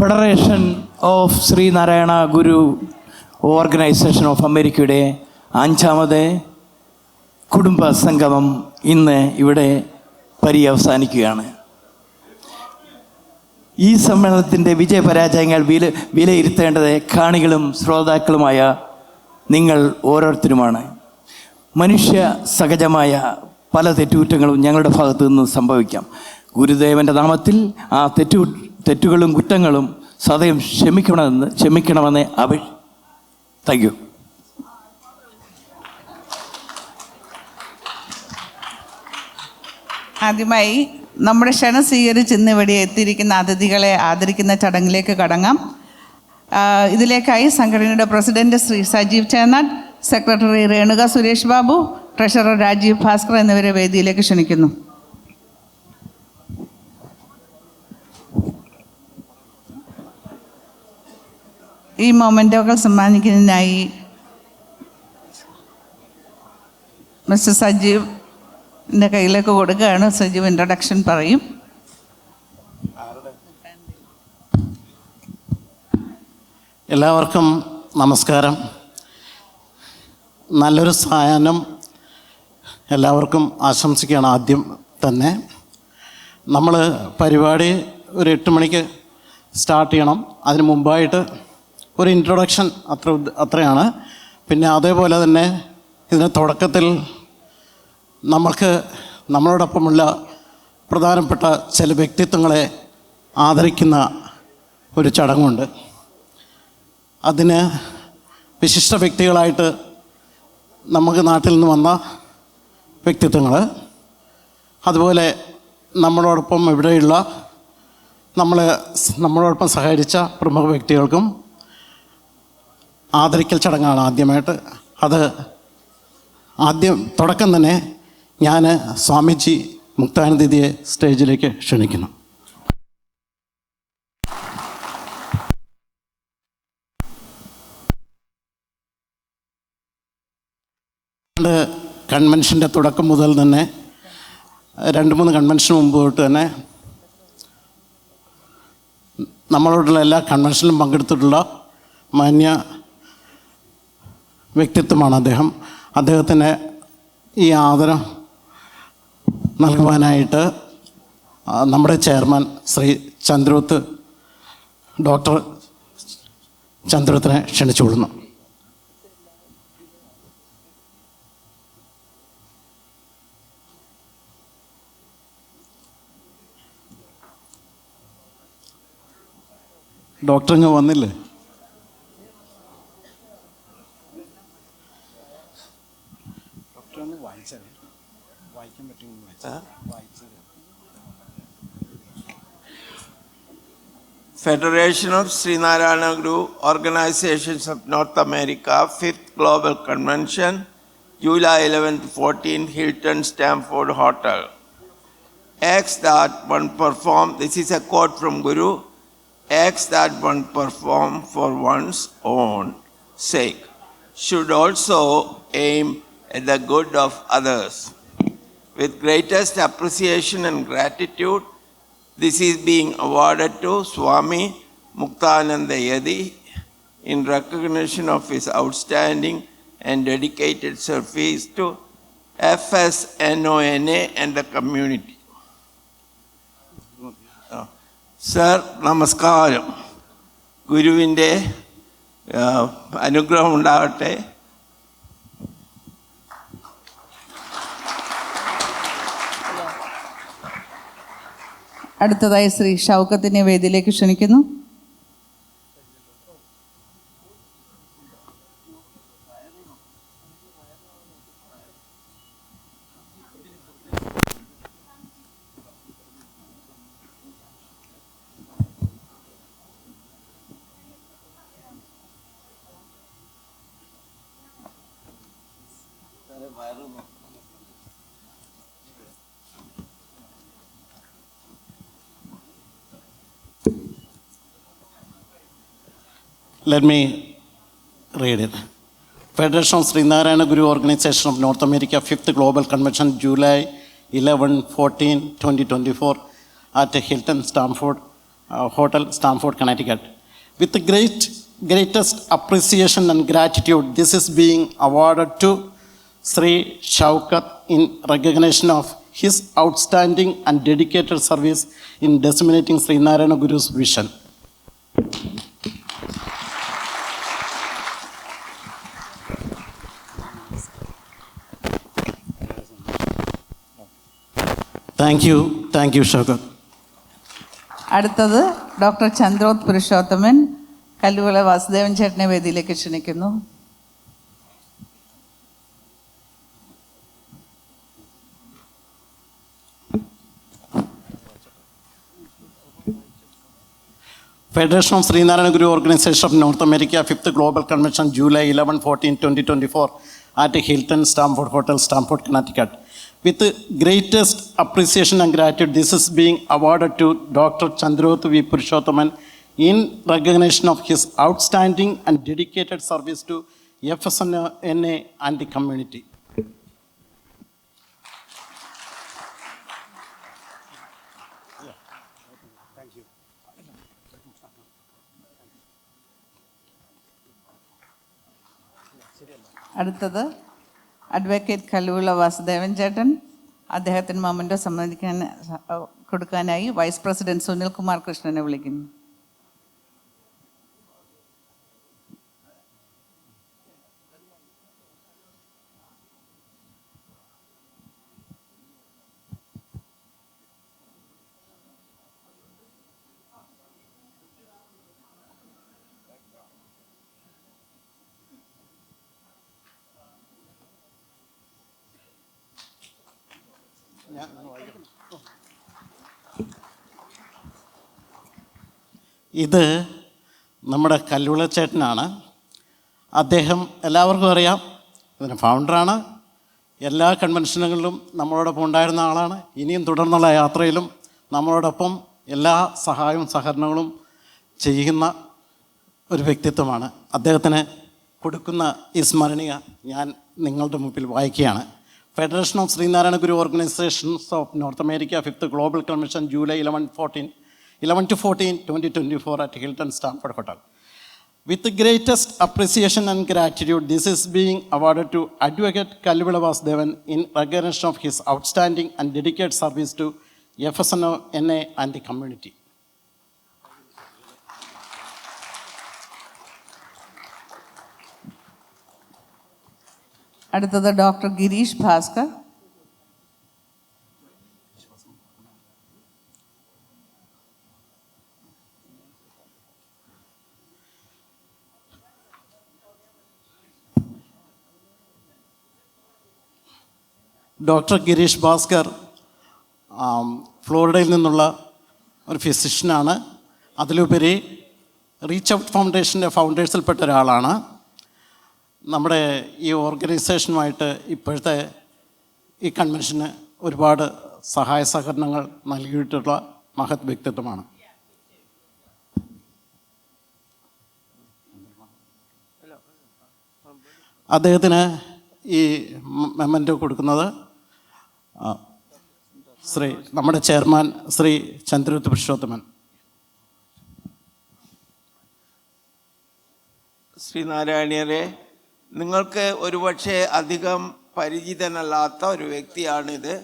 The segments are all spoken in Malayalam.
Federation of Sree Narayana Guru organization of അമേരിക്കയുടെ 5ാമത് കുടുംബ സംഗമം ഇന്ന് ഇവിടെ പര്യവസാനിക്കുകയാണ്. ഈ സമ്മേളനത്തിൻ്റെ വിജയപരാജയങ്ങൾ വിലയിരുത്തേണ്ടത് കാണികളും ശ്രോതാക്കളുമായ നിങ്ങൾ ഓരോരുത്തരുമാണ്. മനുഷ്യ സഹജമായ പല തെറ്റുകുറ്റങ്ങളും ഞങ്ങളുടെ ഭാഗത്തു നിന്ന് സംഭവിക്കാം. ഗുരുദേവൻ്റെ നാമത്തിൽ ആ തെറ്റുകളും കുറ്റങ്ങളും സദയം ക്ഷമിക്കണമെന്ന് താങ്ക് യു. ആദ്യമായി നമ്മുടെ ക്ഷണം സ്വീകരിച്ച് ഇന്ന് ഇവിടെ എത്തിയിരിക്കുന്ന അതിഥികളെ ആദരിക്കുന്ന ചടങ്ങിലേക്ക് കടങ്ങാം. ഇതിലേക്കായി സംഘടനയുടെ president Shri Sajeev Chennad, secretary Renuka Suresh Babu, treasurer Rajeev Bhaskar എന്നിവരെ വേദിയിലേക്ക് ക്ഷണിക്കുന്നു. ഈ മൊമെൻറ്റോകൾ സമ്മാനിക്കുന്നതിനായി മിസ്റ്റർ സജീവിൻ്റെ കയ്യിലേക്ക് കൊടുക്കുകയാണ്. സജീവ് ഇൻട്രൊഡക്ഷൻ പറയും. എല്ലാവർക്കും നമസ്കാരം. നല്ലൊരു സായാഹ്നം എല്ലാവർക്കും ആശംസിക്കുകയാണ്. ആദ്യം തന്നെ നമ്മൾ പരിപാടി ഒരു 8 മണിക്ക് സ്റ്റാർട്ട് ചെയ്യണം. അതിന് മുമ്പായിട്ട് ഒരു ഇൻട്രൊഡക്ഷൻ അത്രയാണ്. പിന്നെ അതേപോലെ തന്നെ ഇതിന് തുടക്കത്തിൽ നമ്മളോടൊപ്പമുള്ള പ്രധാനപ്പെട്ട ചില വ്യക്തിത്വങ്ങളെ ആദരിക്കുന്ന ഒരു ചടങ്ങുണ്ട്. അതിന് വിശിഷ്ട വ്യക്തികളായിട്ട് നമുക്ക് നാട്ടിൽ നിന്ന് വന്ന വ്യക്തിത്വങ്ങൾ, അതുപോലെ നമ്മളോടൊപ്പം ഇവിടെയുള്ള നമ്മളോടൊപ്പം സഹകരിച്ച പ്രമുഖ വ്യക്തികൾക്കും ആദരിക്കൽ ചടങ്ങാണ് ആദ്യമായിട്ട്. അത് തുടക്കം തന്നെ ഞാൻ സ്വാമിജി മുക്താനന്ദജിയെ സ്റ്റേജിലേക്ക് ക്ഷണിക്കുന്നു. കൺവെൻഷൻ്റെ തുടക്കം മുതൽ തന്നെ 2-3 കൺവെൻഷന് മുമ്പ് തൊട്ട് തന്നെ നമ്മളോടുള്ള എല്ലാ കൺവെൻഷനിലും പങ്കെടുത്തിട്ടുള്ള മാന്യ വ്യക്തിത്വമാണ് അദ്ദേഹം. അദ്ദേഹത്തിന് ഈ ആദരം നൽകുവാനായിട്ട് നമ്മുടെ ചെയർമാൻ ശ്രീ ഡോക്ടർ ചന്ദ്രത്തിനെ ക്ഷണിച്ചുകൊള്ളുന്നു. ഡോക്ടർ ഇങ്ങ് വന്നില്ലേ? Federation of Srinarayana Guru Organizations of North America 5th Global Convention, July 11 to 14, Hilton Stamford Hotel. Acts that one perform, this is a quote from Guru, acts that one perform for one's own sake should also aim at the good of others. With greatest appreciation and gratitude, this is being awarded to Swami Muktananda in recognition of his outstanding and dedicated service to FSNONA and the community. Sir, നമസ്കാരം. ഗുരുവിൻ്റെ അനുഗ്രഹം ഉണ്ടാകട്ടെ. അടുത്തതായി ശ്രീ ഷൗക്കത്തിനെ വേദിയിലേക്ക് ക്ഷണിക്കുന്നു. Let me read it. Federation of Srinarayana Guru Organization of North America 5th Global Convention, July 11-14, 2024 at Hilton Stamford Hotel, Stamford, Connecticut. With the greatest appreciation and gratitude, this is being awarded to Sri Shaukat in recognition of his outstanding and dedicated service in disseminating Sri Narayana Guru's vision. Thank you, Shaukat. അടുത്തത് ഡോക്ടർ ചന്ദ്രോത് പുരുഷോത്തമൻ കല്ലുവിള വാസുദേവൻ ചേട്ടനെ വേദിയിലേക്ക് ക്ഷണിക്കുന്നു. Federation of Sri Narayana Guru Organization of North America, 5th Global Convention, July 11-14, 2024, at Hilton Stamford Hotel, Stamford, Connecticut. With the greatest appreciation and gratitude, this is being awarded to Dr. Chandroth V. Purushothaman in recognition of his outstanding and dedicated service to FSNA and the community. അടുത്തത് അഡ്വക്കേറ്റ് കല്ലുവിള വാസുദേവൻ ചേട്ടൻ. അദ്ദേഹത്തിന് മൊമെൻ്റോ കൊടുക്കാനായി വൈസ് പ്രസിഡന്റ് സുനിൽ കുമാർ കൃഷ്ണനെ വിളിക്കുന്നു. ഇത് നമ്മുടെ കല്ലുളച്ചേട്ടനാണ്. അദ്ദേഹം എല്ലാവർക്കും അറിയാം, ഇതിന് ഫൗണ്ടറാണ്. എല്ലാ കൺവെൻഷനുകളിലും നമ്മളോടൊപ്പം ഉണ്ടായിരുന്ന ആളാണ്. ഇനിയും തുടർന്നുള്ള യാത്രയിലും നമ്മളോടൊപ്പം എല്ലാ സഹായവും സഹകരണങ്ങളും ചെയ്യുന്ന ഒരു വ്യക്തിത്വമാണ്. അദ്ദേഹത്തിന് കൊടുക്കുന്ന ഈ സ്മരണീയ ഞാൻ നിങ്ങളുടെ മുമ്പിൽ വായിക്കുകയാണ്. Federation of Sri Narayana Guru Organizations of North America, 5th Global Convention, July 11-14, 2024 at Hilton Stamford Hotel. With the greatest appreciation and gratitude, this is being awarded to Advocate Kalluvila Vasudevan in recognition of his outstanding and dedicated service to FSNA and the community. അടുത്തത് ഡോക്ടർ ഗിരീഷ് ഭാസ്കർ. ഡോക്ടർ ഗിരീഷ് ഭാസ്കർ ഫ്ലോറിഡയിൽ നിന്നുള്ള ഒരു ഫിസിഷ്യനാണ്. അതിലുപരി റീച്ച് ഔട്ട് ഫൗണ്ടേഷൻ്റെ ഫൗണ്ടേഴ്സിൽപ്പെട്ട ഒരാളാണ്. നമ്മുടെ ഈ ഓർഗനൈസേഷനുമായിട്ട് ഇപ്പോഴത്തെ ഈ കൺവെൻഷന് ഒരുപാട് സഹായ സഹകരണങ്ങൾ നൽകിയിട്ടുള്ള മഹത് വ്യക്തിത്വമാണ്. അദ്ദേഹത്തിന് ഈ മെമ്മൻറ്റോ കൊടുക്കുന്നത് നമ്മുടെ ചെയർമാൻ ശ്രീ ചന്ദ്രോത്ത് പുരുഷോത്തമൻ. ശ്രീനാരായണീയരെ, നിങ്ങൾക്ക് ഒരുപക്ഷെ അധികം പരിചിതനല്ലാത്ത ഒരു വ്യക്തിയാണിത്.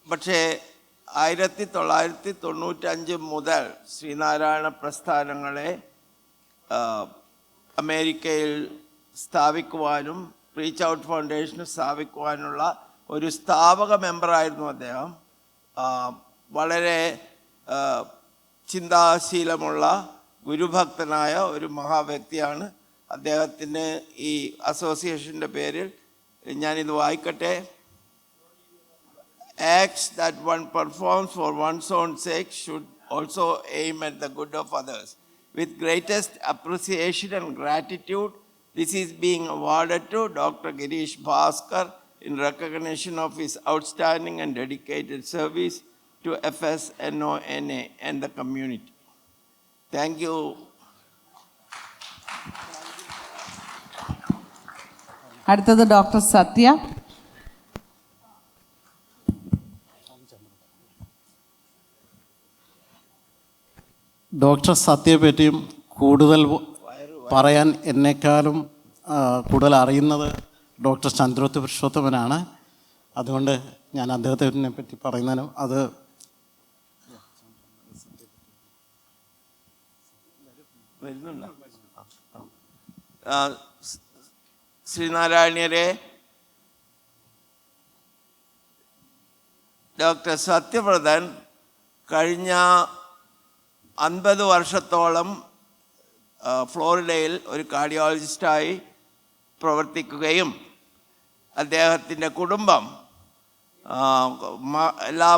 പക്ഷേ 1995 മുതൽ ശ്രീനാരായണ പ്രസ്ഥാനങ്ങളെ അമേരിക്കയിൽ സ്ഥാപിക്കുവാനും റീച്ച് ഔട്ട് ഫൗണ്ടേഷൻ സ്ഥാപിക്കുവാനുള്ള ഒരു സ്ഥാപക മെമ്പറായിരുന്നു അദ്ദേഹം. വളരെ ചിന്താശീലമുള്ള ഗുരുഭക്തനായ ഒരു മഹാവ്യക്തിയാണ്. അദ്ദേഹത്തിന് ഈ അസോസിയേഷൻ്റെ പേരിൽ ഞാനിത് വായിക്കട്ടെ. Acts that one performs for one's own sake should also aim at the good of others. With greatest appreciation and gratitude, this is being awarded to Dr. Girish Bhaskar in recognition of his outstanding and dedicated service to FSNONA and the community. Thank you. അടുത്തത് ഡോക്ടർ സത്യ. ഡോക്ടർ സത്യയെ പറ്റിയും കൂടുതൽ പറയാൻ എന്നെക്കാളും കൂടുതൽ അറിയുന്നത് ഡോക്ടർ ചന്ദ്രോത്ത് പുരുഷോത്തമനാണ്. അതുകൊണ്ട് ഞാൻ അദ്ദേഹത്തിനെ പറ്റി പറയുന്നതിനും അത് ശ്രീനാരായണീയരെ, ഡോക്ടർ സത്യവ്രതൻ കഴിഞ്ഞ 50 വർഷത്തോളം ഫ്ലോറിഡയിൽ ഒരു കാർഡിയോളജിസ്റ്റായി പ്രവർത്തിക്കുകയും അദ്ദേഹത്തിൻ്റെ എല്ലാ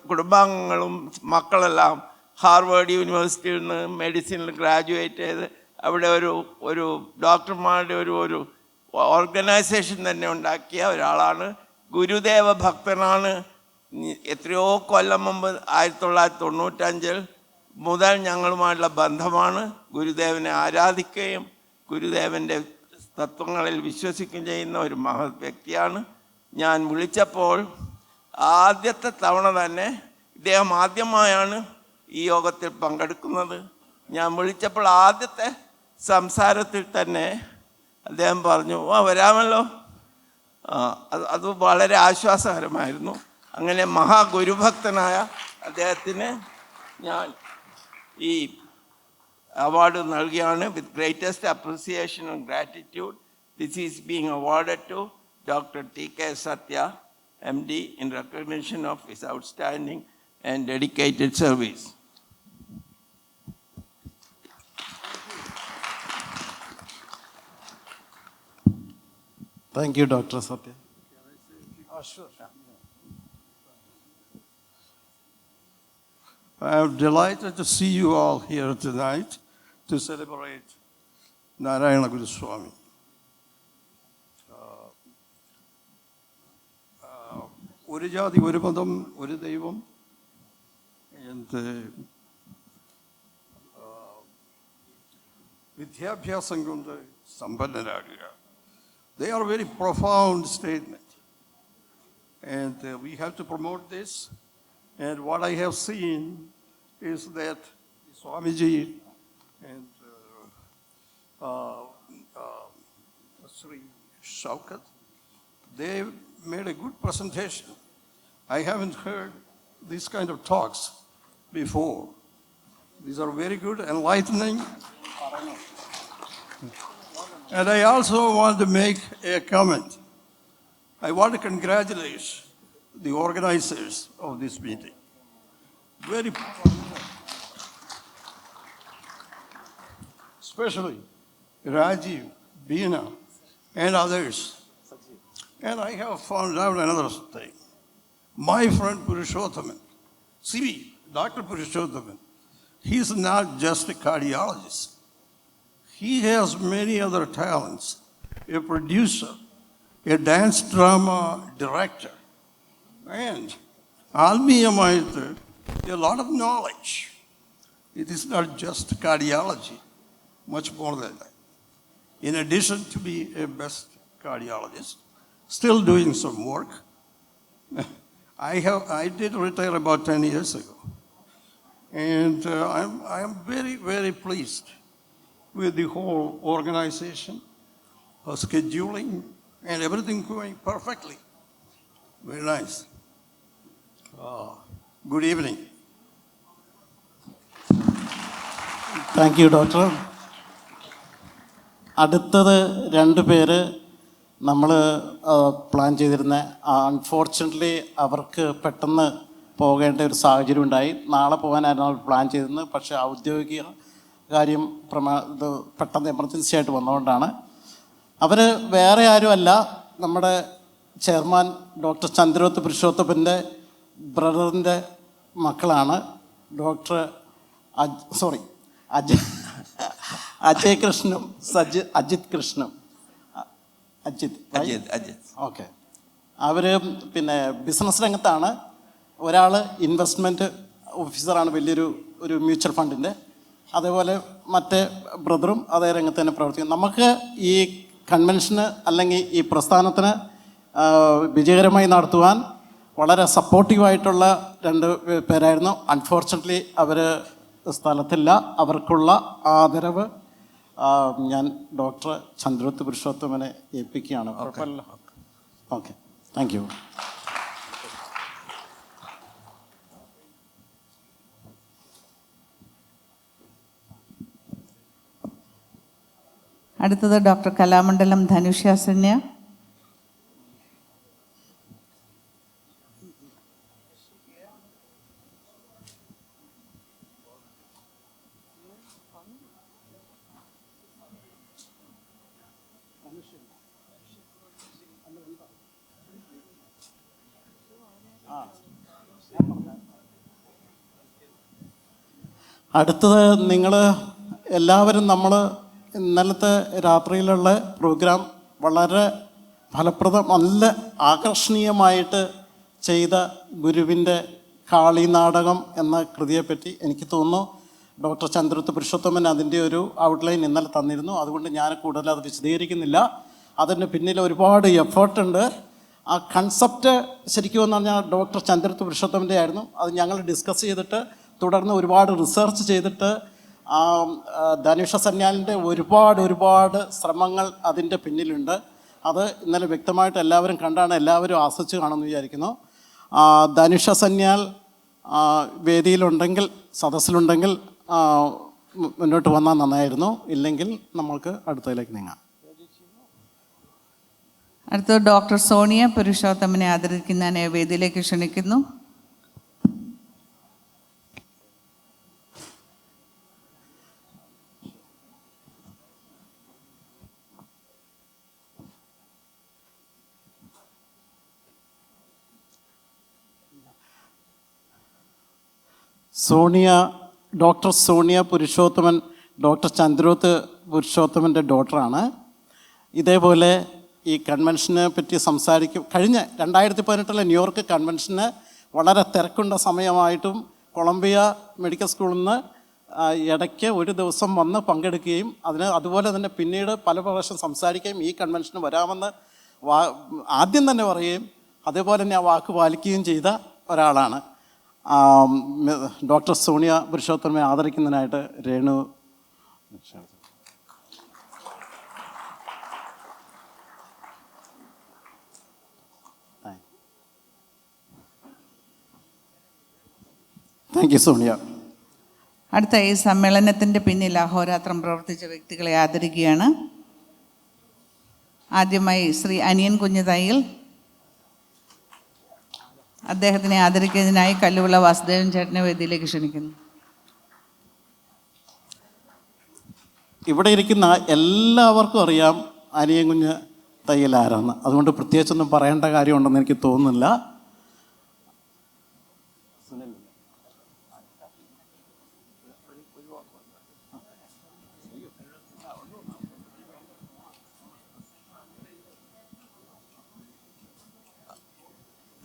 കുടുംബാംഗങ്ങളും മക്കളെല്ലാം ഹാർവേഡ് യൂണിവേഴ്സിറ്റിയിൽ നിന്ന് മെഡിസിനിൽ ഗ്രാജുവേറ്റ് ചെയ്ത് അവിടെ ഒരു ഡോക്ടർമാരുടെ ഒരു ഓർഗനൈസേഷൻ തന്നെ ഉണ്ടാക്കിയ ഒരാളാണ്. ഗുരുദേവ ഭക്തനാണ്. എത്രയോ കൊല്ലം മുമ്പ് 1995 മുതൽ ഞങ്ങളുമായിട്ടുള്ള ബന്ധമാണ്. ഗുരുദേവനെ ആരാധിക്കുകയും ഗുരുദേവൻ്റെ തത്വങ്ങളിൽ വിശ്വസിക്കുകയും ചെയ്യുന്ന ഒരു മഹത് വ്യക്തിയാണ്. ഞാൻ വിളിച്ചപ്പോൾ ആദ്യത്തെ തവണ തന്നെ ഇദ്ദേഹം ആദ്യമായാണ് ഈ യോഗത്തിൽ പങ്കെടുക്കുന്നത്. ഞാൻ വിളിച്ചപ്പോൾ ആദ്യത്തെ സംസാരത്തിൽ തന്നെ അദ്ദേഹം പറഞ്ഞു, വരാമല്ലോ. അത് വളരെ ആശ്വാസകരമായിരുന്നു. അങ്ങനെ മഹാഗുരുഭക്തനായ അദ്ദേഹത്തിന് ഞാൻ ഈ അവാർഡ് നൽകിയാണ്. With greatest appreciation and gratitude this is being awarded to Dr. T.K. Satya, MD, in recognition of his outstanding and dedicated service. Thank you doctor Sathya. I am delighted to see you all here tonight to celebrate Narayana Guru Swami. ഒരു ജാതി, ഒരു മതം, ഒരു ദൈവം. വിദ്യാഭ്യാസം കൊണ്ട് സമ്പന്നരാകുക. They are very profound statement. And we have to promote this. And what I have seen is that Swamiji and Sri Shaukat, they made a good presentation. I haven't heard these kind of talks before. These are very good, enlightening. And I also want to make a comment. I want to congratulate the organizers of this meeting. Very, especially Rajiv, Beena, and others. And I have found out another thing. My friend Purushothaman, Dr. Purushothaman, he's not just a cardiologist. He has many other talents. A producer, a dance drama director, and Almiyamaitha, a lot of knowledge. It is not just cardiology, much more than that. In addition to be a best cardiologist, still doing some work. I did retire about 10 years ago. And I am very, very pleased with the whole organization, scheduling, and everything going perfectly. Very nice. Good evening. Thank you doctor. അടുത്തത് 2 പേര് നമ്മൾ പ്ലാൻ ചെയ്തിരുന്ന, അൺഫോർച്യുനറ്റ്ലി അവർക്ക് പെട്ടെന്ന് പോകേണ്ട ഒരു സാഹചര്യം ഉണ്ടായി. നാളെ പോകാനായിരുന്നു അവർ പ്ലാൻ ചെയ്തിരുന്നത്. പക്ഷേ ഔദ്യോഗിക കാര്യം ഇത് പെട്ടെന്ന് എമർജൻസി ആയിട്ട് വന്നതുകൊണ്ടാണ്. അവർ വേറെ ആരുമല്ല, നമ്മുടെ ചെയർമാൻ ഡോക്ടർ ചന്ദ്രോത്ത് പുരുഷോത്തമൻ്റെ ബ്രദറിൻ്റെ മക്കളാണ്. ഡോക്ടർ അജയ് കൃഷ്ണനും അജിത് കൃഷ്ണനും. അജിത് ഓക്കെ. അവർ ബിസിനസ് രംഗത്താണ്. ഒരാൾ ഇൻവെസ്റ്റ്മെൻറ്റ് ഓഫീസറാണ് വലിയൊരു മ്യൂച്വൽ ഫണ്ടിൻ്റെ. അതേപോലെ മറ്റേ ബ്രദറും അതേ രംഗത്ത് തന്നെ പ്രവർത്തിക്കും. നമുക്ക് ഈ കൺവെൻഷന് അല്ലെങ്കിൽ ഈ പ്രസ്ഥാനത്തിന് വിജയകരമായി നടത്തുവാൻ വളരെ സപ്പോർട്ടീവായിട്ടുള്ള രണ്ട് പേരായിരുന്നു. അൺഫോർച്യുനറ്റ്ലി അവർ സ്ഥലത്തില്ല. അവർക്കുള്ള ആദരവ് ഞാൻ ഡോക്ടർ ചന്ദ്രോത്ത് പുരുഷോത്തമനെ ഏൽപ്പിക്കുകയാണ്. കുഴപ്പമില്ല. Okay, thank you. അടുത്തത് ഡോക്ടർ കലാമണ്ഡലം ധനുഷ്യാസന്യ. അടുത്തത് നിങ്ങൾ എല്ലാവരും നമ്മൾ ഇന്നലത്തെ രാത്രിയിലുള്ള പ്രോഗ്രാം വളരെ ഫലപ്രദം, നല്ല ആകർഷണീയമായിട്ട് ചെയ്ത ഗുരുവിൻ്റെ കാളി നാടകം എന്ന കൃതിയെപ്പറ്റി എനിക്ക് തോന്നുന്നു ഡോക്ടർ ചന്ദ്രോത്ത് പുരുഷോത്തമൻ അതിൻ്റെ ഒരു ഔട്ട്ലൈൻ ഇന്നലെ തന്നിരുന്നു. അതുകൊണ്ട് ഞാൻ കൂടുതൽ അത് വിശദീകരിക്കുന്നില്ല. അതിന് പിന്നിൽ ഒരുപാട് എഫേർട്ടുണ്ട്. ആ കൺസെപ്റ്റ് ശരിക്കും എന്ന് പറഞ്ഞാൽ ഡോക്ടർ ചന്ദ്രോത്ത് പുരുഷോത്തമൻ്റെ ആയിരുന്നു. അത് ഞങ്ങൾ ഡിസ്കസ് ചെയ്തിട്ട് തുടർന്ന് ഒരുപാട് റിസർച്ച് ചെയ്തിട്ട് ധനുഷ സന്യാലിൻ്റെ ഒരുപാട് ശ്രമങ്ങൾ അതിൻ്റെ പിന്നിലുണ്ട്. അത് ഇന്നലെ വ്യക്തമായിട്ട് എല്ലാവരും കണ്ടാണ്, എല്ലാവരും ആസ്വദിച്ച് കാണുമെന്ന് വിചാരിക്കുന്നു. ധനുഷ സന്യാൽ വേദിയിലുണ്ടെങ്കിൽ, സദസ്സിലുണ്ടെങ്കിൽ മുന്നോട്ട് വന്നാൽ നന്നായിരുന്നു. ഇല്ലെങ്കിൽ നമ്മൾക്ക് അടുത്തതിലേക്ക് നീങ്ങാം. അടുത്തത് ഡോക്ടർ സോണിയ പുരുഷോത്തമനെ ആദരിക്കുന്നതിനെ വേദിയിലേക്ക് ക്ഷണിക്കുന്നു. ഡോക്ടർ സോണിയ പുരുഷോത്തമൻ ഡോക്ടർ ചന്ദ്രോത്ത് പുരുഷോത്തമൻ്റെ ഡോട്ടറാണ്. ഇതേപോലെ ഈ കൺവെൻഷനെ പറ്റി കഴിഞ്ഞ 2018 ന്യൂയോർക്ക് കൺവെൻഷന് വളരെ തിരക്കുണ്ട സമയമായിട്ടും കൊളംബിയ മെഡിക്കൽ സ്കൂളിൽ നിന്ന് ഇടയ്ക്ക് ഒരു ദിവസം വന്ന് പങ്കെടുക്കുകയും അതുപോലെ തന്നെ പിന്നീട് പല പ്രാവശ്യം സംസാരിക്കുകയും ഈ കൺവെൻഷന് വരാമെന്ന് ആദ്യം തന്നെ പറയുകയും അതേപോലെ തന്നെ ആ വാക്ക് പാലിക്കുകയും ചെയ്ത ഒരാളാണ്. ഡോക്ടർ സോണിയ പുരുഷോത്തമനെ ആദരിക്കുന്നതിനായിട്ട് രേണു. Thank you Sonia. അടുത്ത ഈ സമ്മേളനത്തിൻ്റെ പിന്നിൽ അഹോരാത്രം പ്രവർത്തിച്ച വ്യക്തികളെ ആദരിക്കുകയാണ്. ആദ്യമായി ശ്രീ അനിയൻ കുഞ്ഞുതയ്യിൽ. അദ്ദേഹത്തിനെ ആദരിക്കുന്നതിനായി കല്ലുവിള വാസുദേവൻ ചേട്ടനെ വേദിയിലേക്ക് ക്ഷണിക്കുന്നു. ഇവിടെ ഇരിക്കുന്ന എല്ലാവർക്കും അറിയാം അനിയൻ കുഞ്ഞ് തയ്യൽ ആരാന്ന്. അതുകൊണ്ട് പ്രത്യേകിച്ചൊന്നും പറയേണ്ട കാര്യമുണ്ടെന്ന് എനിക്ക് തോന്നുന്നില്ല.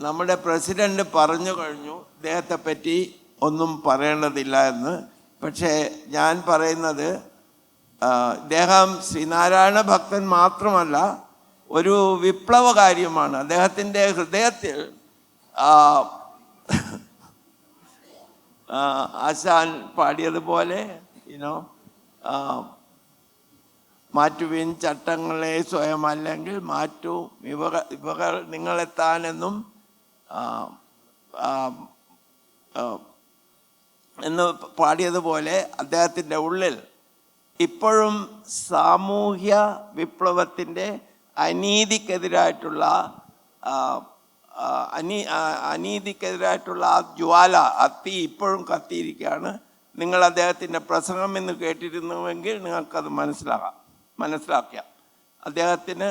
നമ്മുടെ പ്രസിഡന്റ് പറഞ്ഞു കഴിഞ്ഞു ഇദ്ദേഹത്തെ പറ്റി ഒന്നും പറയേണ്ടതില്ല എന്ന്. പക്ഷേ ഞാൻ പറയുന്നത് ഇദ്ദേഹം ശ്രീനാരായണ ഭക്തൻ മാത്രമല്ല, ഒരു വിപ്ലവകാരിയുമാണ്. അദ്ദേഹത്തിൻ്റെ ഹൃദയത്തിൽ ആശാൻ പാടിയതുപോലെ മാറ്റുവിൻ ചട്ടങ്ങളെ സ്വയം, അല്ലെങ്കിൽ മാറ്റൂ ഇവകൾ നിങ്ങളെത്താനെന്നും എന്ന് പാടിയതുപോലെ അദ്ദേഹത്തിൻ്റെ ഉള്ളിൽ ഇപ്പോഴും സാമൂഹ്യ വിപ്ലവത്തിൻ്റെ അനീതിക്കെതിരായിട്ടുള്ള ആ ജ്വാല, തീ ഇപ്പോഴും കത്തിയിരിക്കുകയാണ്. നിങ്ങൾ അദ്ദേഹത്തിൻ്റെ പ്രസംഗം എന്ന് കേട്ടിരുന്നുവെങ്കിൽ നിങ്ങൾക്കത് മനസ്സിലാക്കാം. അദ്ദേഹത്തിന്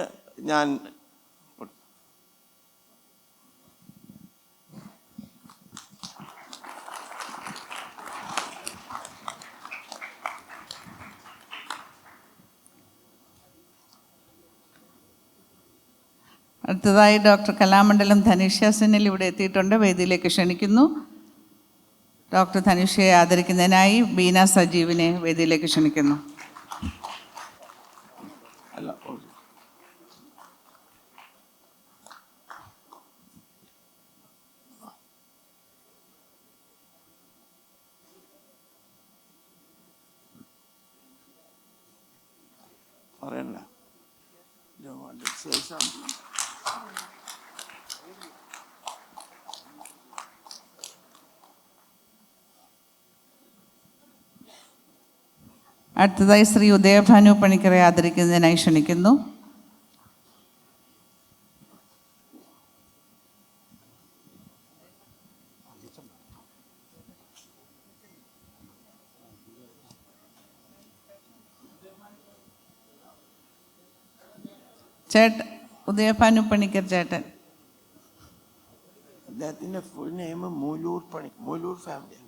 ഞാൻ അടുത്തതായി ഡോക്ടർ കലാമണ്ഡലം ധനുഷ്യാസനിൽ ഇവിടെ എത്തിയിട്ടുണ്ട്. വേദിയിലേക്ക് ക്ഷണിക്കുന്നു. ഡോക്ടർ ധനുഷയെ ആദരിക്കുന്നതിനായി ബീന സജീവിനെ വേദിയിലേക്ക് ക്ഷണിക്കുന്നു. അടുത്തതായി ശ്രീ ഉദയഭാനു പണിക്കരെ ആദരിക്കുന്നതിനായി ക്ഷണിക്കുന്നു. ഉദയഭാനു പണിക്കർ ചേട്ടൻ. അദ്ദേഹത്തിൻ്റെ ഫുൾ നെയിം മൂലൂർ ഫാമിലി.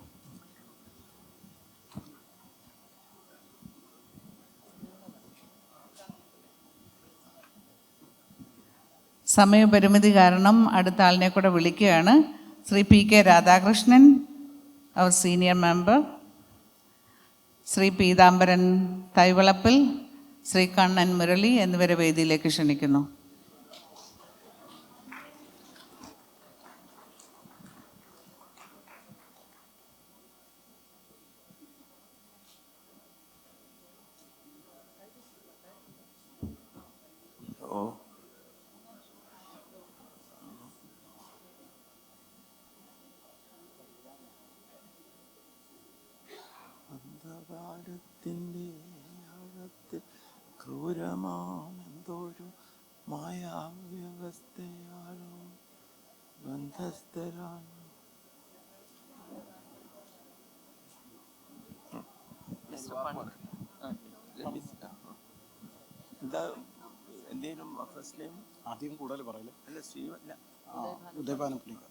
സമയപരിമിതി കാരണം അടുത്ത ആളിനെ കൂടെ വിളിക്കുകയാണ്. ശ്രീ PK രാധാകൃഷ്ണൻ, അവർ സീനിയർ മെമ്പർ, ശ്രീ പീതാംബരൻ തൈവളപ്പിൽ, ശ്രീ കണ്ണൻ മുരളി എന്നിവരെ വേദിയിലേക്ക് ക്ഷണിക്കുന്നു. അന്ധകാരത്തിൻ്റെ ആഴത്തിൽ ക്രൂരമാമെന്തോരു മായാവ്യവസ്ഥയാലോ ബന്ധസ്ഥരാണ്. എന്താ എന്തേലും ഫസ്റ്റ് നെയിം ആദ്യം കൂടുതൽ പറയില്ല. അല്ല ശ്രീവല്ല ഉദയഭാനു പണിക്കർ.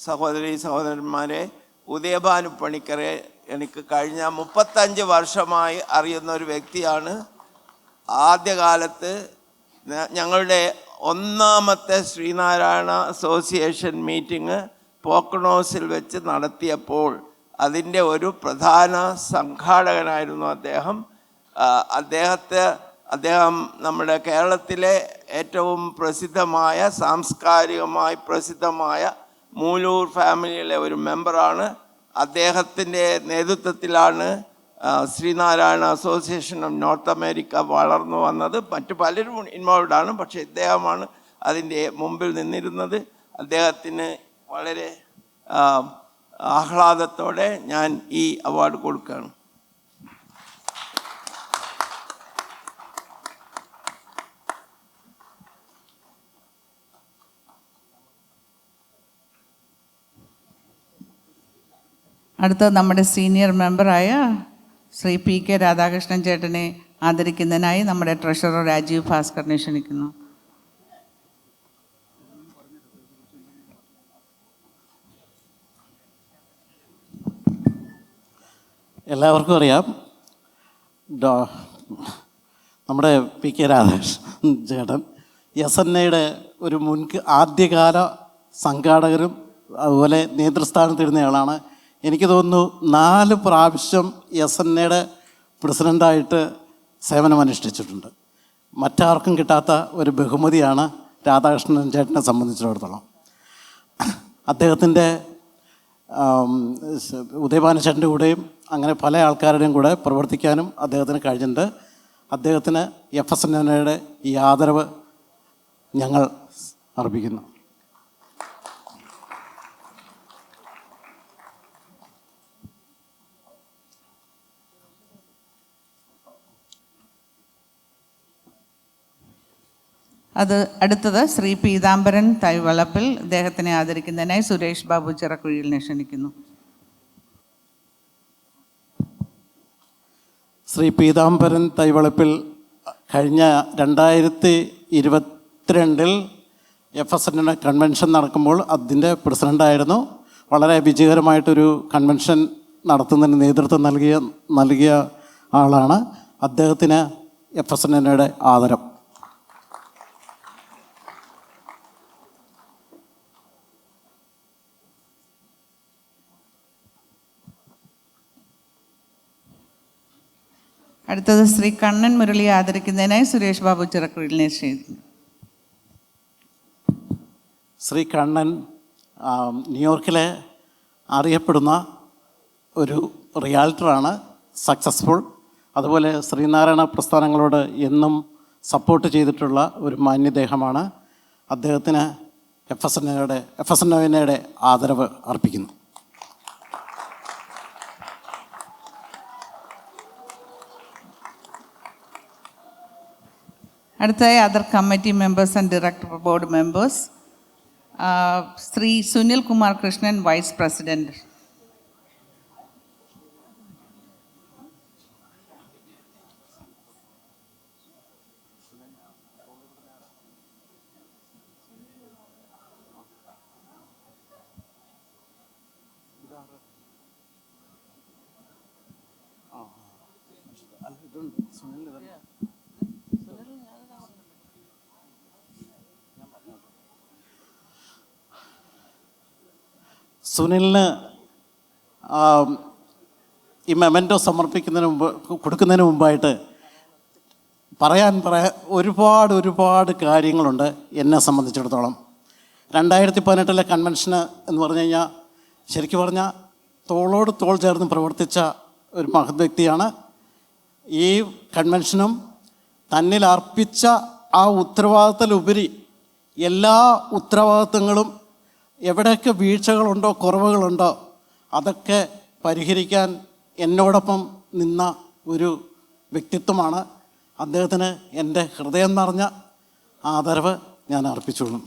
സഹോദരി സഹോദരന്മാരെ, ഉദയഭാനു പണിക്കരെ എനിക്ക് കഴിഞ്ഞ 35 വർഷമായി അറിയുന്ന ഒരു വ്യക്തിയാണ്. ആദ്യകാലത്ത് ഞങ്ങളുടെ ഒന്നാമത്തെ ശ്രീനാരായണ അസോസിയേഷൻ മീറ്റിംഗ് പോക്കണോസിൽ വെച്ച് നടത്തിയപ്പോൾ അതിൻ്റെ ഒരു പ്രധാന സംഘാടകനായിരുന്നു അദ്ദേഹം. അദ്ദേഹം നമ്മുടെ കേരളത്തിലെ ഏറ്റവും പ്രസിദ്ധമായ സാംസ്കാരികമായി പ്രസിദ്ധമായ മൂലൂർ ഫാമിലിയിലെ ഒരു മെമ്പറാണ്. അദ്ദേഹത്തിൻ്റെ നേതൃത്വത്തിലാണ് Sree Narayana association of North America വളർന്നു വന്നത്. മറ്റു പലരും ഇൻവോൾവ് ആണ്, പക്ഷേ ഇദ്ദേഹമാണ് അതിൻ്റെ മുമ്പിൽ നിന്നിരുന്നത്. അദ്ദേഹത്തിന് വളരെ ആഹ്ലാദത്തോടെ ഞാൻ ഈ അവാർഡ് കൊടുക്കുകയാണ്. അടുത്ത നമ്മുടെ സീനിയർ മെമ്പറായ ശ്രീ PK രാധാകൃഷ്ണൻ ചേട്ടനെ ആദരിക്കുന്നതിനായി നമ്മുടെ ട്രഷറർ രാജീവ് ഭാസ്കറിനെ ക്ഷണിക്കുന്നു. എല്ലാവർക്കും അറിയാം, നമ്മുടെ PK രാധാകൃഷ്ണൻ ചേട്ടൻ SNAയുടെ ഒരു ആദ്യകാല സംഘാടകരും അതുപോലെ നേതൃസ്ഥാനത്തിരുന്നയാളാണ്. എനിക്ക് തോന്നുന്നു 4 പ്രാവശ്യം SNAയുടെ പ്രസിഡൻ്റായിട്ട് സേവനമനുഷ്ഠിച്ചിട്ടുണ്ട്. മറ്റാർക്കും കിട്ടാത്ത ഒരു ബഹുമതിയാണ് രാധാകൃഷ്ണൻ ചേട്ടനെ സംബന്ധിച്ചിടത്തോളം. അദ്ദേഹത്തിൻ്റെ ഉദയഭാനു ചേട്ടൻ്റെ കൂടെയും അങ്ങനെ പല ആൾക്കാരുടെയും കൂടെ പ്രവർത്തിക്കാനും അദ്ദേഹത്തിന് കഴിഞ്ഞിട്ടുണ്ട്. അദ്ദേഹത്തിന് FSNAയുടെ ഈ ആദരവ് ഞങ്ങൾ അർപ്പിക്കുന്നു. അടുത്തത് ശ്രീ പീതാംബരൻ തൈവളപ്പിൽ. അദ്ദേഹത്തിനെ ആദരിക്കുന്നതിനായി സുരേഷ് ബാബു ചിറക്കുഴിയിലിനെ ക്ഷണിക്കുന്നു. ശ്രീ പീതാംബരൻ തൈവളപ്പിൽ കഴിഞ്ഞ 2022 FSNA കൺവെൻഷൻ നടക്കുമ്പോൾ അതിൻ്റെ പ്രസിഡൻ്റായിരുന്നു. വളരെ വിജയകരമായിട്ടൊരു കൺവെൻഷൻ നടത്തുന്നതിന് നേതൃത്വം നൽകിയ ആളാണ്. അദ്ദേഹത്തിന് FSNAയുടെ ആദരം. അടുത്തത് ശ്രീ കണ്ണൻ മുരളി ആദരിക്കുന്നതിനായി സുരേഷ് ബാബു ചിറക്കുഴിലിനെ ക്ഷണിക്കുന്നു. ശ്രീ കണ്ണൻ ന്യൂയോർക്കിലെ അറിയപ്പെടുന്ന ഒരു റിയാലിറ്ററാണ്, സക്സസ്ഫുൾ. അതുപോലെ ശ്രീനാരായണ പ്രസ്ഥാനങ്ങളോട് എന്നും സപ്പോർട്ട് ചെയ്തിട്ടുള്ള ഒരു മാന്യദേഹമാണ്. അദ്ദേഹത്തിന് FSNOയുടെ ആദരവ് അർപ്പിക്കുന്നു. അടുത്തതായി other committee members and director board members. Shri Sunil Kumar Krishnan, vice president. സുനിലിന് ഈ മെമൻറ്റോ കൊടുക്കുന്നതിന് മുമ്പായിട്ട് പറയാൻ ഒരുപാട് കാര്യങ്ങളുണ്ട് എന്നെ സംബന്ധിച്ചിടത്തോളം. 2018 കൺവെൻഷന് എന്ന് പറഞ്ഞു കഴിഞ്ഞാൽ ശരിക്കും പറഞ്ഞാൽ തോളോട് തോൾ ചേർന്ന് പ്രവർത്തിച്ച ഒരു മഹത് വ്യക്തിയാണ്. ഈ കൺവെൻഷനും തന്നിൽ അർപ്പിച്ച ആ ഉത്തരവാദിത്തത്തിലുപരി എല്ലാ ഉത്തരവാദിത്തങ്ങളും എവിടെയൊക്കെ വീഴ്ചകളുണ്ടോ കുറവുകളുണ്ടോ അതൊക്കെ പരിഹരിക്കാൻ എന്നോടൊപ്പം നിന്ന ഒരു വ്യക്തിത്വമാണ്. അദ്ദേഹത്തിന് എൻ്റെ ഹൃദയം നിറഞ്ഞ ആദരവ് ഞാൻ അർപ്പിച്ചോളും.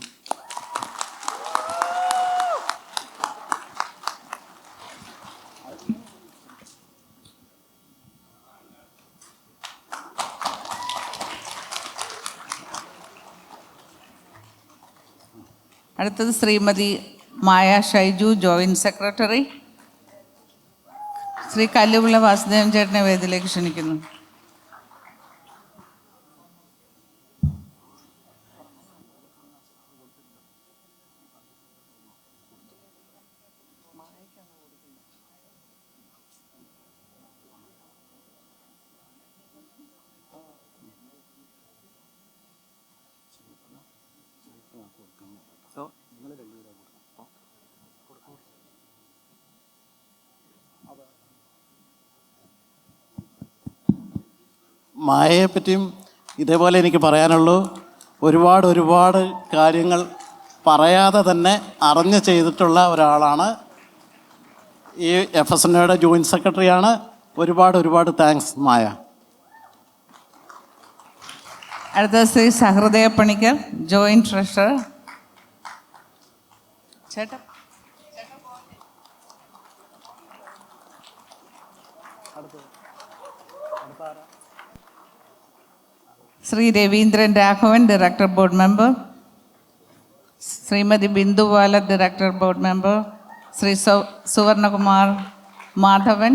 അടുത്തത് ശ്രീമതി മായ ഷൈജു, ജോയിൻറ്റ് സെക്രട്ടറി. ശ്രീ കല്ലുവിള വാസുദേവൻ ചേട്ടനെ വേദിയിലേക്ക് ക്ഷണിക്കുന്നു. മായയെ പറ്റിയും ഇതേപോലെ എനിക്ക് പറയാനുള്ളൂ. ഒരുപാട് കാര്യങ്ങൾ പറയാതെ തന്നെ അറിഞ്ഞ് ചെയ്തിട്ടുള്ള ഒരാളാണ്. ഈ FSNOയുടെ ജോയിൻറ്റ് സെക്രട്ടറിയാണ്. ഒരുപാട് താങ്ക്സ് മായ. അടുത്തത് ശ്രീ സഹൃദയ പണിക്കർ, ജോയിൻറ്റ് ട്രഷറർ. ചേട്ടാ Shri Raveendran Raghavan, director board member. Shrimati Bindu Vala, director board member. Shri Suvarnakumar Madhavan,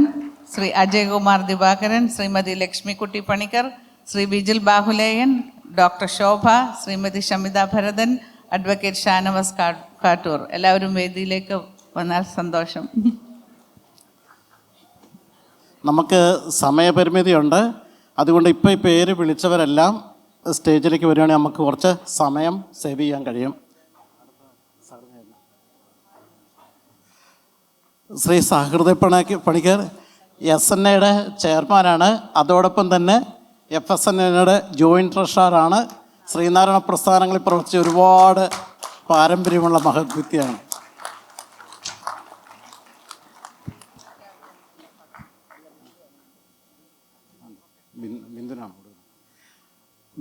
Shri Ajaykumar Divakaran, Shrimati Lakshmikutty Panicker, Shri Bijil Bahuleyan, doctor Shobha, Shrimati Shamitha Bharathan, advocate Shanavas Kattoor. എല്ലാവരും വേദിയിലേക്ക് വന്നാൽ സന്തോഷം. നമുക്ക് സമയപരിമിതിയുണ്ട്. അതുകൊണ്ട് ഇപ്പോൾ ഈ പേര് വിളിച്ചവരെല്ലാം സ്റ്റേജിലേക്ക് വരികയാണെങ്കിൽ നമുക്ക് കുറച്ച് സമയം സേവ് ചെയ്യാൻ കഴിയും. ശ്രീ സഹൃദയ പണിക്കർ SNOയുടെ ചെയർമാനാണ്. അതോടൊപ്പം തന്നെ FSNOയുടെ ജോയിൻറ്റ് ട്രഷററാണ്. ശ്രീനാരായണ പ്രസ്ഥാനങ്ങളിൽ പ്രവർത്തിച്ച ഒരുപാട് പാരമ്പര്യമുള്ള മഹത് വ്യക്തിയാണ്.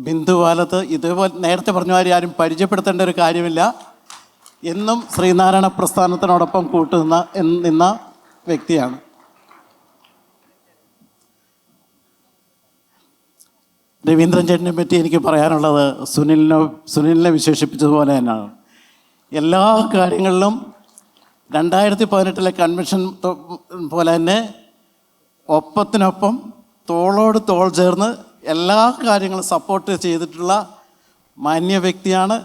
ബിന്ദുവാലത്ത് ഇതേപോലെ നേരത്തെ പറഞ്ഞ മാതിരി ആരും പരിചയപ്പെടുത്തേണ്ട ഒരു കാര്യമില്ല. എന്നും ശ്രീനാരായണ പ്രസ്ഥാനത്തിനോടൊപ്പം നിന്ന വ്യക്തിയാണ്. രവീന്ദ്രൻ ചേട്ടനെ പറ്റി എനിക്ക് പറയാനുള്ളത് സുനിലിനെ വിശേഷിപ്പിച്ചതുപോലെ തന്നെയാണ്. എല്ലാ കാര്യങ്ങളിലും 2018 കൺവെൻഷൻ പോലെ തന്നെ ഒപ്പത്തിനൊപ്പം തോളോട് തോൾ ചേർന്ന് എല്ലാ കാര്യങ്ങളും സപ്പോർട്ട് ചെയ്തിട്ടുള്ള മാന്യ വ്യക്തിയാണ്.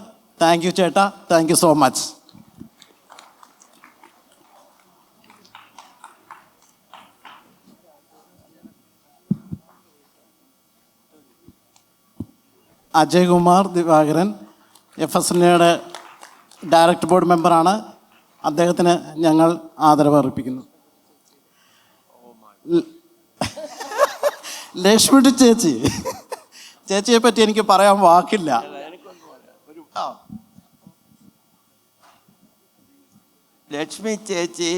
താങ്ക് യു ചേട്ടാ, thank you so much. Ajaykumar Divakaran FSNOയുടെ ഡയറക്ടർ ബോർഡ് മെമ്പറാണ്. അദ്ദേഹത്തിന് ഞങ്ങൾ ആദരവ് അർപ്പിക്കുന്നു. ലക്ഷ്മി ചേച്ചി ചേച്ചിയെ പറ്റി എനിക്ക് പറയാൻ വാക്കില്ല. ലക്ഷ്മി ചേച്ചി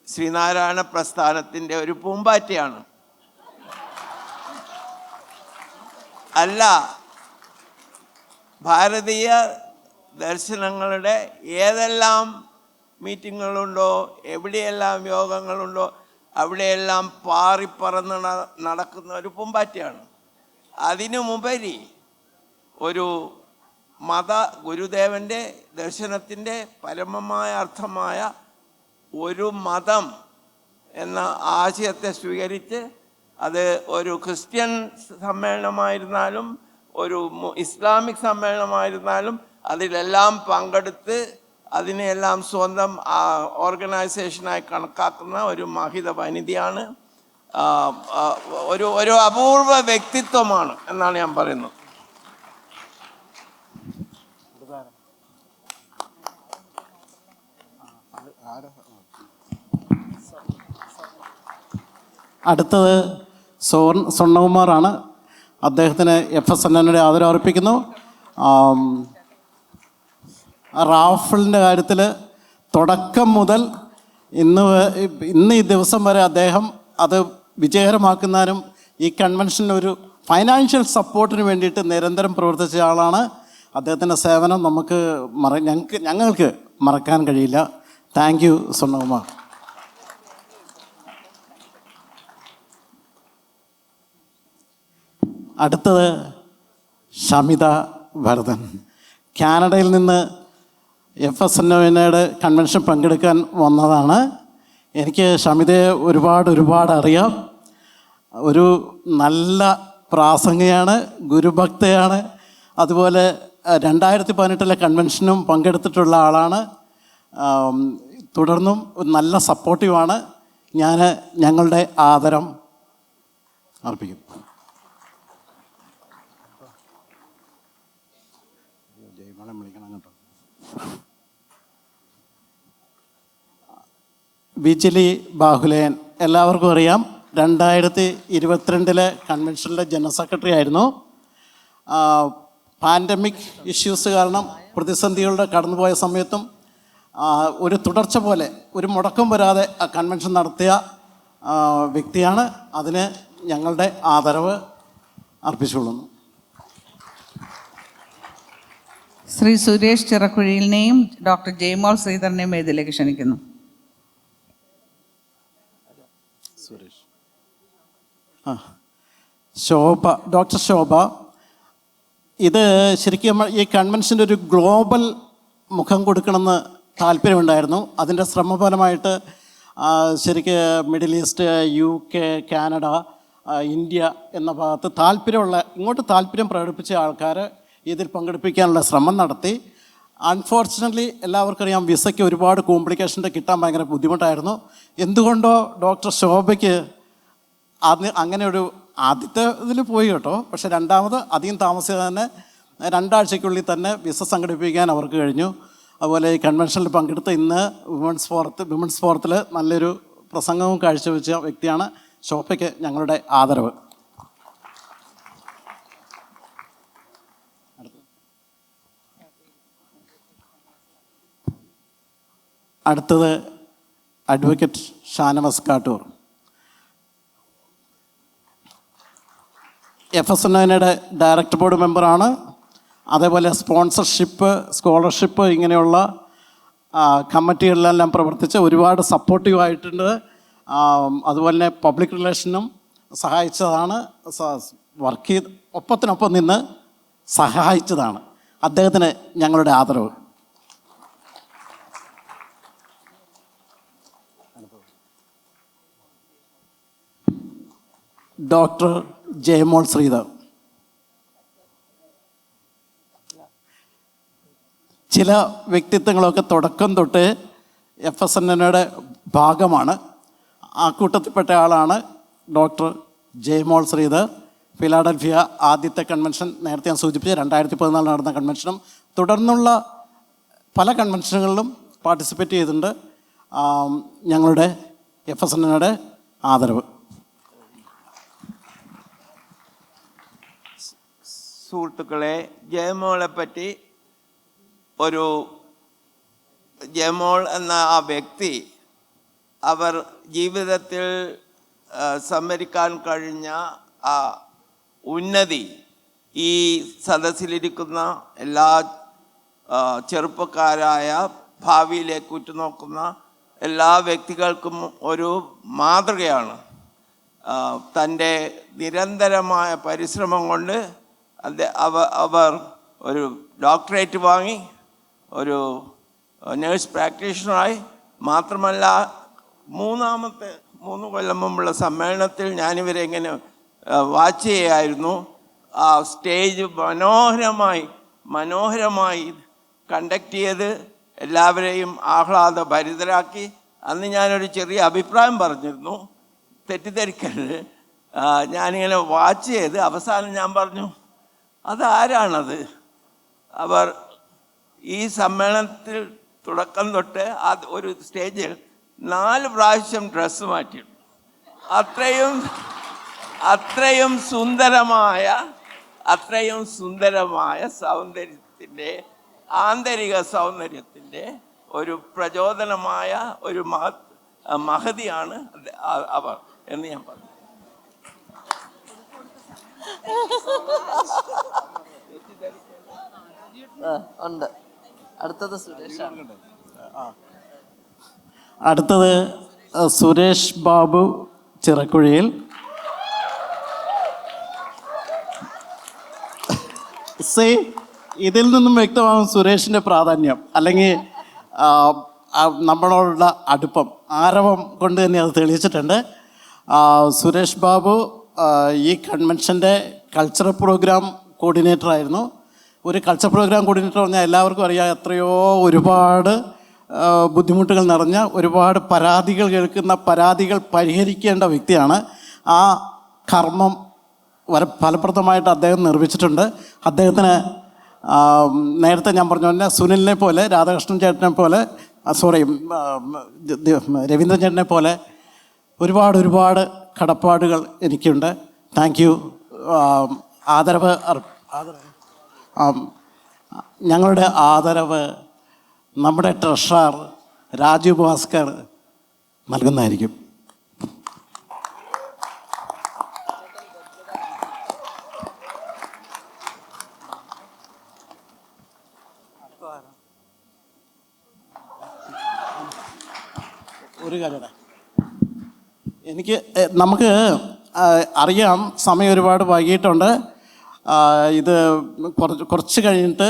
ശ്രീനാരായണ പ്രസ്ഥാനത്തിൻ്റെ ഒരു പൂമ്പാറ്റയാണ്. അല്ല, ഭാരതീയ ദർശനങ്ങളുടെ ഏതെല്ലാം മീറ്റിങ്ങുകളുണ്ടോ, എവിടെയെല്ലാം യോഗങ്ങളുണ്ടോ, അവിടെയെല്ലാം പാറിപ്പറന്ന് നടക്കുന്ന ഒരു പൂമ്പാറ്റയാണ്. അതിനുമുപരി ഒരു ഗുരുദേവൻ്റെ ദർശനത്തിൻ്റെ പരമമായ അർത്ഥമായ ഒരു മതം എന്ന ആശയത്തെ സ്വീകരിച്ച് അത് ഒരു ക്രിസ്ത്യൻ സമ്മേളനമായിരുന്നാലും ഒരു ഇസ്ലാമിക് സമ്മേളനമായിരുന്നാലും അതിലെല്ലാം പങ്കെടുത്ത് അതിനെല്ലാം സ്വന്തം ഓർഗനൈസേഷനായി കണക്കാക്കുന്ന ഒരു മഹിത വനിതയാണ്. ഒരു അപൂർവ വ്യക്തിത്വമാണ് എന്നാണ് ഞാൻ പറയുന്നത്. അടുത്തത് സ്വർണ്ണകുമാറാണ്. അദ്ദേഹത്തിന് FSNNയുടെ ആദരം അർപ്പിക്കുന്നു. റാഫിളിൻ്റെ കാര്യത്തിൽ തുടക്കം മുതൽ ഇന്ന് ഈ ദിവസം വരെ അദ്ദേഹം അത് വിജയകരമാക്കുന്നതിനും ഈ കൺവെൻഷനൊരു ഫൈനാൻഷ്യൽ സപ്പോർട്ടിന് വേണ്ടിയിട്ട് നിരന്തരം പ്രവർത്തിച്ച ആളാണ്. അദ്ദേഹത്തിൻ്റെ സേവനം ഞങ്ങൾക്ക് മറക്കാൻ കഴിയില്ല. Thank you Swarnakumar. അടുത്തത് ഷമിത ഭരതൻ. കാനഡയിൽ നിന്ന് FSNNയുടെ കൺവെൻഷൻ പങ്കെടുക്കാൻ വന്നതാണ്. എനിക്ക് ഷമിതയെ ഒരുപാട് അറിയാം. ഒരു നല്ല പ്രാസംഗികയാണ്, ഗുരുഭക്തയാണ്. അതുപോലെ 2018 കൺവെൻഷനും പങ്കെടുത്തിട്ടുള്ള ആളാണ്. തുടർന്നും നല്ല സപ്പോർട്ടീവാണ്. ഞങ്ങളുടെ ആദരം അർപ്പിക്കുന്നു. ബിജിലി ബാഹുലേയൻ എല്ലാവർക്കും അറിയാം. 2022 കൺവെൻഷനിലെ ജനറൽ സെക്രട്ടറി ആയിരുന്നു. പാൻഡമിക് ഇഷ്യൂസ് കാരണം പ്രതിസന്ധികളുടെ കടന്നുപോയ സമയത്തും ഒരു തുടർച്ച പോലെ ഒരു മുടക്കം വരാതെ ആ കൺവെൻഷൻ നടത്തിയ വ്യക്തിയാണ്. അതിന് ഞങ്ങളുടെ ആദരവ് അർപ്പിച്ചുകൊള്ളുന്നു. ശ്രീ സുരേഷ് ചിറക്കുഴിയിലിനെയും ഡോക്ടർ ജയ്മോൾ ശ്രീധരനെയും ഇതിലേക്ക് ക്ഷണിക്കുന്നു. ഡോക്ടർ ശോഭ, ഇത് ശരിക്കും ഈ കൺവെൻഷൻ്റെ ഒരു ഗ്ലോബൽ മുഖം കൊടുക്കണമെന്ന് താല്പര്യമുണ്ടായിരുന്നു. അതിൻ്റെ ശ്രമഫലമായിട്ട് ശരിക്ക് middle east, UK, Canada, India എന്ന ഭാഗത്ത് ഇങ്ങോട്ട് താല്പര്യം പ്രകടിപ്പിച്ച ആൾക്കാർ ഇതിൽ പങ്കെടുപ്പിക്കാനുള്ള ശ്രമം നടത്തി. അൺഫോർച്ചുനേറ്റ്ലി എല്ലാവർക്കും അറിയാം, വിസയ്ക്ക് ഒരുപാട് കോംപ്ലിക്കേഷൻ്റെ കിട്ടാൻ ഭയങ്കര ബുദ്ധിമുട്ടായിരുന്നു. എന്തുകൊണ്ടോ ഡോക്ടർ ശോഭയ്ക്ക് അങ്ങനെ ഒരു ആദ്യത്തെ ഇതിൽ പോയി കേട്ടോ. പക്ഷേ രണ്ടാമത് അധികം താമസിയാതെ തന്നെ 2 ആഴ്ചയ്ക്കുള്ളിൽ തന്നെ വിസ സംഘടിപ്പിക്കാൻ അവർക്ക് കഴിഞ്ഞു. അതുപോലെ ഈ കൺവെൻഷനിൽ പങ്കെടുത്ത് ഇന്ന് വിമൻസ് ഫോറത്തിൽ നല്ലൊരു പ്രസംഗവും കാഴ്ചവെച്ച വ്യക്തിയാണ്. ശോഭയ്ക്ക് ഞങ്ങളുടെ ആദരവ്. അടുത്തത് അഡ്വക്കേറ്റ് ഷാനവാസ് കാട്ടൂർ. FSNNയുടെ ഡയറക്ടർ ബോർഡ് മെമ്പറാണ്. അതേപോലെ സ്പോൺസർഷിപ്പ്, സ്കോളർഷിപ്പ് ഇങ്ങനെയുള്ള കമ്മിറ്റികളിലെല്ലാം പ്രവർത്തിച്ച് ഒരുപാട് സപ്പോർട്ടീവായിട്ടുണ്ട്. അതുപോലെ തന്നെ പബ്ലിക് റിലേഷനും സഹായിച്ചതാണ്. ഒപ്പത്തിനൊപ്പം നിന്ന് സഹായിച്ചതാണ്. അദ്ദേഹത്തിന് ഞങ്ങളുടെ ആദരവ്. ഡോക്ടർ ജയമോൾ ശ്രീധർ. ചില വ്യക്തിത്വങ്ങളൊക്കെ തുടക്കം തൊട്ട് FSNNയുടെ ഭാഗമാണ്. ആ കൂട്ടത്തിൽപ്പെട്ട ആളാണ് ഡോക്ടർ ജയമോൾ ശ്രീധർ. ഫിലാഡൽഫിയ ആദ്യത്തെ കൺവെൻഷൻ നേരത്തെ ഞാൻ സൂചിപ്പിച്ച 2014 നടന്ന കൺവെൻഷനും തുടർന്നുള്ള പല കൺവെൻഷനുകളിലും പാർട്ടിസിപ്പേറ്റ് ചെയ്തിട്ടുണ്ട്. ഞങ്ങളുടെ FSNNയുടെ ആദരവ്. സുഹൃത്തുക്കളെ, ജയമോളെ പറ്റി ജയമോൾ എന്ന ആ വ്യക്തി അവർ ജീവിതത്തിൽ സംഭരിക്കാൻ കഴിഞ്ഞ ആ ഉന്നതി ഈ സദസ്സിലിരിക്കുന്ന എല്ലാ ചെറുപ്പക്കാരായ ഭാവിയിലേക്ക് ഉറ്റുനോക്കുന്ന എല്ലാ വ്യക്തികൾക്കും ഒരു മാതൃകയാണ്. തൻ്റെ നിരന്തരമായ പരിശ്രമം കൊണ്ട് അവർ ഒരു ഡോക്ടറേറ്റ് വാങ്ങി, ഒരു നേഴ്സ് പ്രാക്ടീഷണറായി. മാത്രമല്ല 3 കൊല്ലം മുമ്പുള്ള സമ്മേളനത്തിൽ ഞാനിവരെ ഇങ്ങനെ വാച്ച് ചെയ്യായിരുന്നു. ആ സ്റ്റേജ് മനോഹരമായി കണ്ടക്ട് ചെയ്ത് എല്ലാവരെയും ആഹ്ലാദഭരിതരാക്കി. അന്ന് ഞാനൊരു ചെറിയ അഭിപ്രായം പറഞ്ഞിരുന്നു, തെറ്റിദ്ധരിക്കരുത്. ഞാനിങ്ങനെ വാച്ച് ചെയ്ത് അവസാനം ഞാൻ പറഞ്ഞു, അതാരാണത്? അവർ ഈ സമ്മേളനത്തിൽ തുടക്കം തൊട്ട് ഒരു സ്റ്റേജിൽ 4 പ്രാവശ്യം ഡ്രസ്സ് മാറ്റിയിട്ടുണ്ട്. അത്രയും സുന്ദരമായ സൗന്ദര്യത്തിൻ്റെ, ആന്തരിക സൗന്ദര്യത്തിൻ്റെ ഒരു പ്രചോദനമായ ഒരു മഹതിയാണ് അവർ എന്ന് ഞാൻ പറഞ്ഞു. ഉണ്ട്. അടുത്തത് സുരേഷാണ്. അടുത്തത് സുരേഷ് ബാബു ചിറക്കുഴിയിൽ. ഇതിൽ നിന്നും വ്യക്തമാകും സുരേഷിൻ്റെ പ്രാധാന്യം, അല്ലെങ്കിൽ നമ്മളോടുള്ള അടുപ്പം, ആരവം കൊണ്ട് തന്നെ അത് തെളിയിച്ചിട്ടുണ്ട്. സുരേഷ് ബാബു ഈ കൺവെൻഷൻ്റെ കൾച്ചറൽ പ്രോഗ്രാം കോർഡിനേറ്ററായിരുന്നു. ഒരു കൾച്ചർ പ്രോഗ്രാം കോർഡിനേറ്റർ പറഞ്ഞാൽ എല്ലാവർക്കും അറിയാം, ഒരുപാട് ബുദ്ധിമുട്ടുകൾ നിറഞ്ഞ, ഒരുപാട് പരാതികൾ കേൾക്കുന്ന, പരാതികൾ പരിഹരിക്കേണ്ട വ്യക്തിയാണ്. ആ കർമ്മം ഫലപ്രദമായിട്ട് അദ്ദേഹം നിർവഹിച്ചിട്ടുണ്ട്. അദ്ദേഹത്തിന് നേരത്തെ ഞാൻ പറഞ്ഞ പോലെ സുനിലിനെ പോലെ, രാധാകൃഷ്ണൻ ചേട്ടനെ പോലെ, രവീന്ദ്രൻ ചേട്ടനെ പോലെ ഒരുപാട് കടപ്പാടുകൾ എനിക്കുണ്ട്. Thank you. ആദരവ് ഞങ്ങളുടെ ആദരവ് നമ്മുടെ ട്രഷറർ രാജു ഭാസ്കർ നൽകുന്നതായിരിക്കും. ഒരു കാര്യം നമുക്ക് അറിയാം, സമയം ഒരുപാട് വൈകിട്ടുണ്ട്. ഇത് കുറച്ച് കഴിഞ്ഞിട്ട്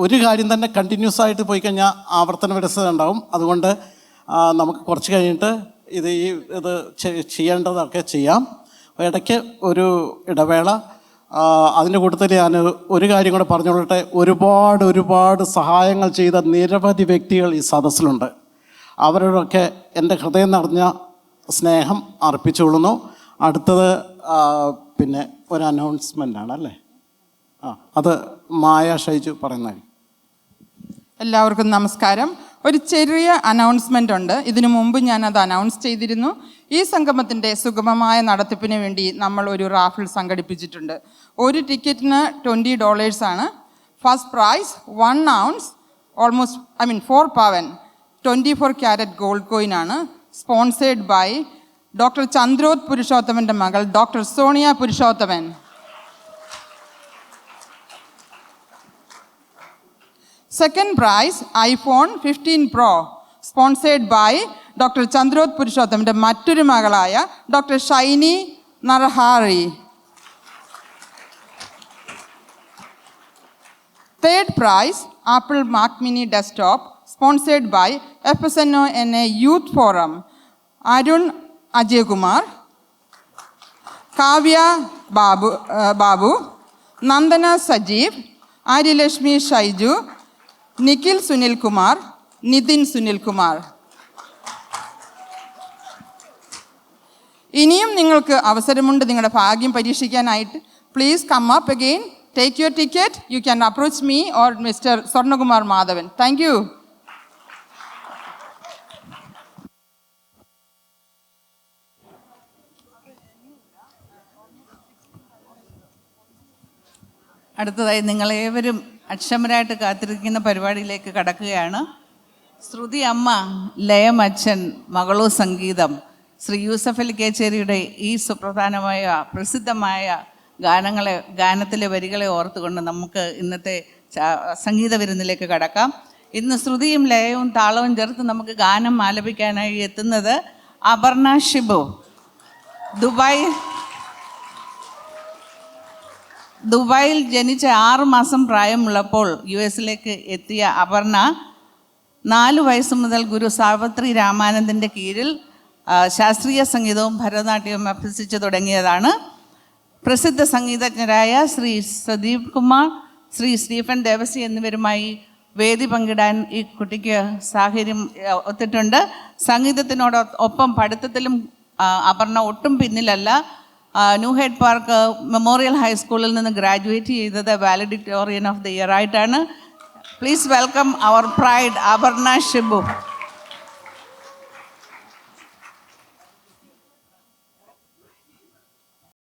ഒരു കാര്യം തന്നെ കണ്ടിന്യൂസ് ആയിട്ട് പോയി കഴിഞ്ഞാൽ ആവർത്തന വിരസത ഉണ്ടാവും. അതുകൊണ്ട് നമുക്ക് കുറച്ച് കഴിഞ്ഞിട്ട് ഇത് ചെയ്യേണ്ടതൊക്കെ ചെയ്യാം. ഇടയ്ക്ക് ഒരു ഇടവേള. അതിൻ്റെ കൂട്ടത്തിൽ ഞാൻ ഒരു കാര്യം കൂടെ പറഞ്ഞുകൊള്ളട്ടെ. ഒരുപാട് സഹായങ്ങൾ ചെയ്ത നിരവധി വ്യക്തികൾ ഈ സദസ്സിലുണ്ട്. അവരോടൊക്കെ എൻ്റെ ഹൃദയം നിറഞ്ഞ സ്നേഹം അർപ്പിച്ചുകൊള്ളുന്നു. അടുത്തത് പിന്നെ ഒരു അനൗൺസ്മെൻ്റ് ആണ് അല്ലേ? അത് മായ ഷൈജു പറയുന്നതായിരിക്കും. എല്ലാവർക്കും നമസ്കാരം. ഒരു ചെറിയ അനൗൺസ്മെൻ്റ് ഉണ്ട്. ഇതിനു മുമ്പ് ഞാനത് അനൗൺസ് ചെയ്തിരുന്നു. ഈ സംഗമത്തിൻ്റെ സുഗമമായ നടത്തിപ്പിന് വേണ്ടി നമ്മൾ ഒരു റാഫിൾ സംഘടിപ്പിച്ചിട്ടുണ്ട്. ഒരു ടിക്കറ്റിന് $20 ആണ്. First prize 1 ounce 4 pavan 24 carat gold coin ആണ്. സ്പോൺസേഡ് ബൈ ഡോക്ടർ ചന്ദ്രോത് പുരുഷോത്തമൻ്റെ മകൾ doctor Sonia Purushothaman. Second prize iPhone 15 Pro sponsored by doctor Chandroth പുരുഷോത്തമൻ്റെ മറ്റൊരു മകളായ doctor Shiny Narhari. Third prize Apple Mac mini desktop sponsored by FSNONA youth forum Arun Ajayakumar, Kavya Babu, Nandana Sajeev, Aryalakshmi Shaiju, Nikhil Sunilkumar, Nithin Sunilkumar. ഇനിയും നിങ്ങൾക്ക് അവസരമുണ്ട് നിങ്ങളുടെ ഭാഗ്യം പരീക്ഷിക്കാനായിട്ട്. Please come up again, take your ticket. You can approach me or mister Swarnakumar Madhavan. Thank you. അടുത്തതായി നിങ്ങളേവരും അക്ഷമരായിട്ട് കാത്തിരിക്കുന്ന പരിപാടിയിലേക്ക് കടക്കുകയാണ്. ശ്രുതി അമ്മ, ലയം അച്ഛൻ, മകളു സംഗീതം, ശ്രീ യൂസഫ് അലി കേച്ചേരിയുടെ ഈ സുപ്രധാനമായ പ്രസിദ്ധമായ ഗാനത്തിലെ വരികളെ ഓർത്തുകൊണ്ട് നമുക്ക് ഇന്നത്തെ സംഗീത വിരുന്നിലേക്ക് കടക്കാം. ഇന്ന് ശ്രുതിയും ലയവും താളവും ചേർത്ത് നമുക്ക് ഗാനം ആലപിക്കാനായി എത്തുന്നത് അപർണ ഷിബു. ദുബായിൽ ജനിച്ച 6 മാസം പ്രായമുള്ളപ്പോൾ US-ലേക്ക് എത്തിയ അപർണ 4 വയസ്സ് മുതൽ ഗുരു സാർവത്രി രാമാനന്ദൻ്റെ കീഴിൽ ശാസ്ത്രീയ സംഗീതവും ഭരതനാട്യവും അഭ്യസിച്ചു തുടങ്ങിയതാണ്. പ്രസിദ്ധ സംഗീതജ്ഞരായ ശ്രീ സദീപ് കുമാർ, ശ്രീ സ്റ്റീഫൻ ദേവസി എന്നിവരുമായി വേദി പങ്കിടാൻ ഈ കുട്ടിക്ക് സാഹചര്യം ഒത്തിട്ടുണ്ട്. സംഗീതത്തിനോടൊപ്പം പഠിത്തത്തിലും അപർണ ഒട്ടും പിന്നിലല്ല. ന്യൂ ഹെഡ് പാർക്ക് മെമ്മോറിയൽ ഹൈസ്കൂളിൽ നിന്ന് ഗ്രാജുവേറ്റ് ചെയ്തത് വാലഡിക്ടോറിയൻ ഓഫ് ദി ഇയർ ആയിട്ടാണ്. Please welcome our pride Aparna Shibu.